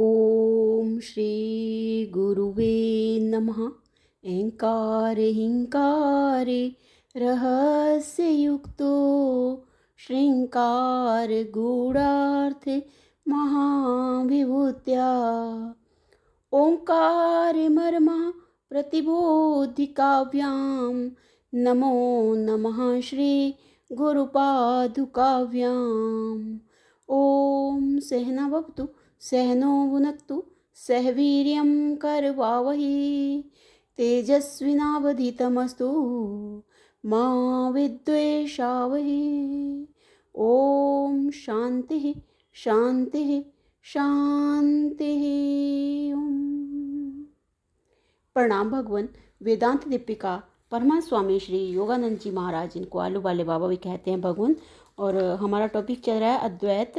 ॐ श्री गुरुवे नमः। ऐङ्कारे हिङ्कारे रहस्ययुक्तो श्रृङ्गारगूढार्थे महाविभूत्या ओङ्कारे मर्मः प्रतिबोधिकाव्यां नमो नमः श्री गुरुपादुकाव्याम्। ॐ सहना भवतु सहनो भुनक्तु सह वीर्यं करवावहै तेजस्विनावधीतमस्तु मा विद्वेषावहै। ॐ शान्तिः शान्तिः शान्तिः। प्रणाम भगवान। वेदांत दीपिका परमात्मा स्वामी श्री योगानंद जी महाराज, इनको आलू वाले बाबा भी कहते हैं भगवान। और हमारा टॉपिक चल रहा है अद्वैत।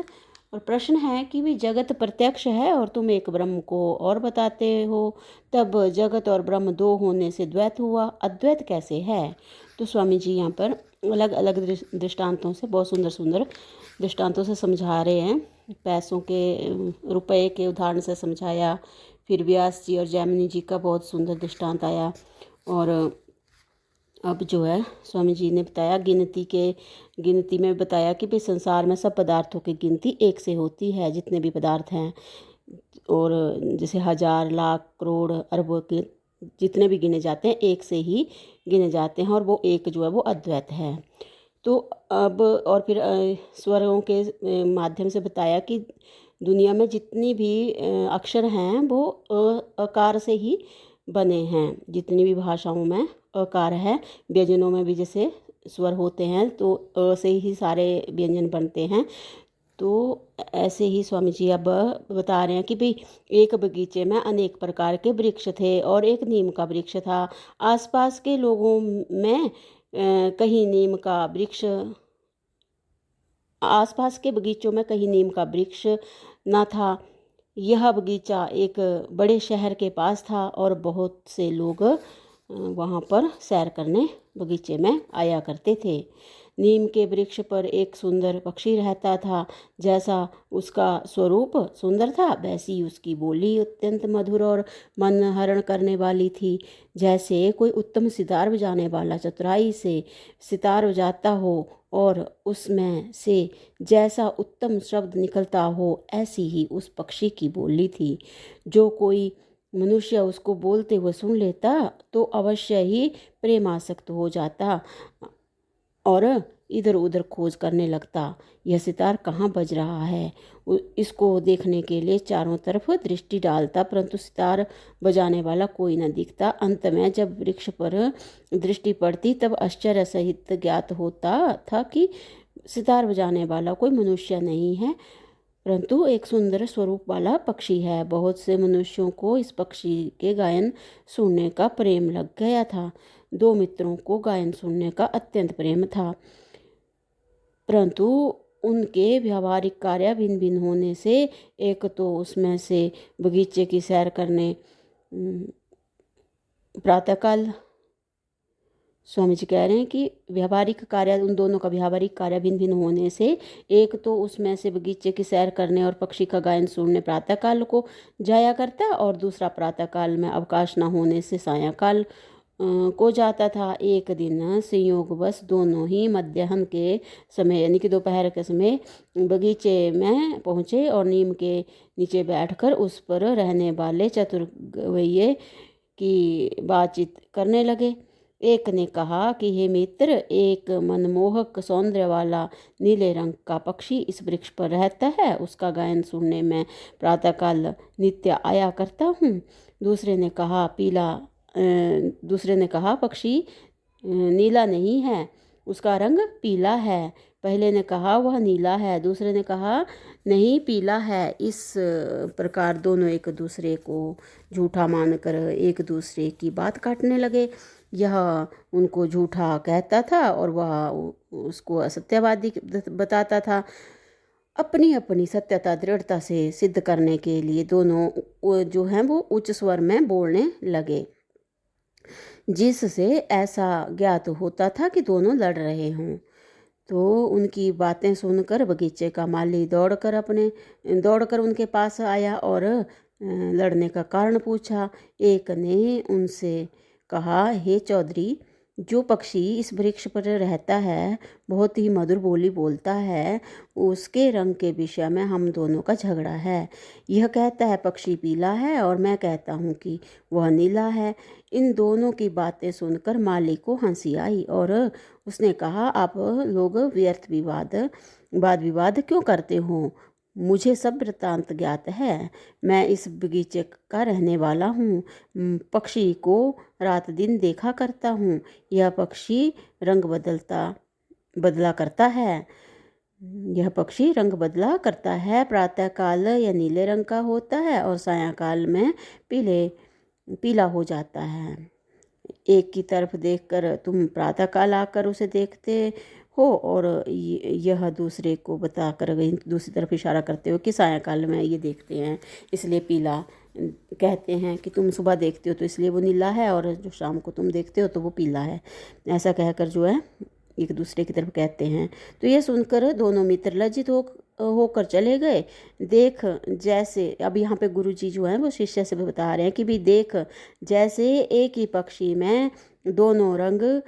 और प्रश्न है कि भी जगत प्रत्यक्ष है और तुम एक ब्रह्म को और बताते हो, तब जगत और ब्रह्म दो होने से द्वैत हुआ, अद्वैत कैसे है? तो स्वामी जी यहाँ पर अलग अलग दृष्टांतों से, बहुत सुंदर सुंदर दृष्टांतों से समझा रहे हैं। पैसों के, रुपए के उदाहरण से समझाया, फिर व्यास जी और जैमिनी जी का बहुत सुंदर दृष्टांत आया। और अब जो है स्वामी जी ने बताया गिनती में बताया कि भाई संसार में सब पदार्थों की गिनती एक से होती है, जितने भी पदार्थ हैं। और जैसे हजार लाख करोड़ अरबों के जितने भी गिने जाते हैं एक से ही गिने जाते हैं, और वो एक जो है वो अद्वैत है। तो अब और फिर स्वरों के माध्यम से बताया कि दुनिया में जितनी भी अक्षर हैं वो अकार से ही बने हैं। जितनी भी भाषाओं में अकार है, व्यंजनों में भी जैसे स्वर होते हैं तो अ से ही सारे व्यंजन बनते हैं। तो ऐसे ही स्वामी जी अब बता रहे हैं कि भाई एक बगीचे में अनेक प्रकार के वृक्ष थे और एक नीम का वृक्ष था। आसपास के लोगों में कहीं नीम का वृक्ष, आसपास के बगीचों में कहीं नीम का वृक्ष न था। यह बगीचा एक बड़े शहर के पास था और बहुत से लोग वहाँ पर सैर करने बगीचे में आया करते थे। नीम के वृक्ष पर एक सुंदर पक्षी रहता था। जैसा उसका स्वरूप सुंदर था, वैसी उसकी बोली अत्यंत मधुर और मन हरण करने वाली थी। जैसे कोई उत्तम सितार बजाने वाला चतुराई से सितार बजाता हो और उसमें से जैसा उत्तम शब्द निकलता हो, ऐसी ही उस पक्षी की बोली थी। जो कोई मनुष्य उसको बोलते हुए सुन लेता तो अवश्य ही प्रेमासक्त हो जाता और इधर उधर खोज करने लगता, यह सितार कहाँ बज रहा है। इसको देखने के लिए चारों तरफ दृष्टि डालता, परंतु सितार बजाने वाला कोई न दिखता। अंत में जब वृक्ष पर दृष्टि पड़ती तब आश्चर्य सहित ज्ञात होता था कि सितार बजाने वाला कोई मनुष्य नहीं है, परंतु एक सुंदर स्वरूप वाला पक्षी है। बहुत से मनुष्यों को इस पक्षी के गायन सुनने का प्रेम लग गया था। दो मित्रों को गायन सुनने का अत्यंत प्रेम था, परंतु उनके व्यावहारिक कार्य भिन्न भिन्न होने से एक तो उसमें से बगीचे की सैर करने प्रातःकाल, स्वामी जी कह रहे हैं कि व्यावहारिक कार्य, उन दोनों का व्यावहारिक कार्य भिन्न भिन्न होने से एक तो उसमें से बगीचे की सैर करने और पक्षी का गायन सुनने प्रातःकाल को जाया करता, और दूसरा प्रातःकाल में अवकाश न होने से सायंकाल को जाता था। एक दिन संयोगवश दोनों ही मध्याह्न के समय यानी कि दोपहर के समय बगीचे में पहुँचे और नीम के नीचे बैठकर उस पर रहने वाले चतुर्गवैये की बातचीत करने लगे। एक ने कहा कि हे मित्र, एक मनमोहक सौंदर्य वाला नीले रंग का पक्षी इस वृक्ष पर रहता है, उसका गायन सुनने में प्रातःकाल नित्य आया करता हूँ। दूसरे ने कहा पक्षी नीला नहीं है, उसका रंग पीला है। पहले ने कहा वह नीला है, दूसरे ने कहा नहीं पीला है। इस प्रकार दोनों एक दूसरे को झूठा मानकर एक दूसरे की बात काटने लगे। यह उनको झूठा कहता था और वह उसको असत्यवादी बताता था। अपनी अपनी सत्यता दृढ़ता से सिद्ध करने के लिए दोनों जो हैं वो उच्च स्वर में बोलने लगे, जिससे ऐसा ज्ञात होता था कि दोनों लड़ रहे हों। तो उनकी बातें सुनकर बगीचे का माली दौड़कर उनके पास आया और लड़ने का कारण पूछा। एक ने उनसे कहा, हे चौधरी, जो पक्षी इस वृक्ष पर रहता है, बहुत ही मधुर बोली बोलता है, उसके रंग के विषय में हम दोनों का झगड़ा है। यह कहता है पक्षी पीला है और मैं कहता हूँ कि वह नीला है। इन दोनों की बातें सुनकर माली को हंसी आई और उसने कहा, आप लोग व्यर्थ वाद विवाद क्यों करते हो? मुझे सब वृत्तांत ज्ञात है। मैं इस बगीचे का रहने वाला हूँ। पक्षी को रात दिन देखा करता हूँ। यह पक्षी रंग बदला करता है। यह पक्षी रंग बदला करता है। प्रातःकाल यह नीले रंग का होता है और सायंकाल में पीला हो जाता है। एक की तरफ देखकर तुम प्रातःकाल आकर उसे देखते हो और यह दूसरे को बताकर दूसरी तरफ इशारा करते हो कि सायंकाल में ये देखते हैं, इसलिए पीला कहते हैं कि तुम सुबह देखते हो तो इसलिए वो नीला है, और जो शाम को तुम देखते हो तो वो पीला है। ऐसा कहकर जो है एक दूसरे की तरफ कहते हैं। तो ये सुनकर दोनों मित्र लज्जित होकर चले गए। देख, जैसे अब यहाँ पे गुरुजी जो हैं वो शिष्य से बता रहे हैं कि भी देख, जैसे एक ही पक्षी में दोनों रंग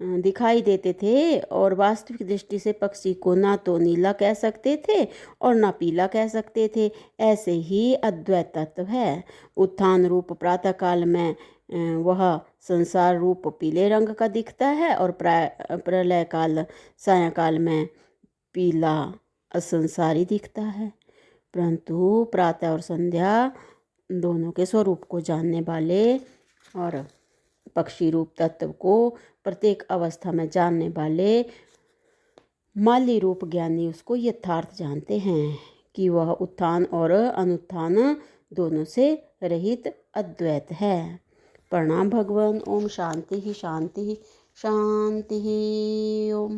दिखाई देते थे और वास्तविक दृष्टि से पक्षी को ना तो नीला कह सकते थे और ना पीला कह सकते थे, ऐसे ही अद्वैत तत्व है। उत्थान रूप प्रातःकाल में वह संसार रूप पीले रंग का दिखता है और प्रलय काल सायंकाल में पीला असंसारी दिखता है। परंतु प्रातः और संध्या दोनों के स्वरूप को जानने वाले और पक्षी रूप तत्व को प्रत्येक अवस्था में जानने वाले माली रूप ज्ञानी उसको यथार्थ जानते हैं कि वह उत्थान और अनुत्थान दोनों से रहित अद्वैत है। प्रणाम भगवान। ओम शांति ही शांति ही शांति ही। ओम।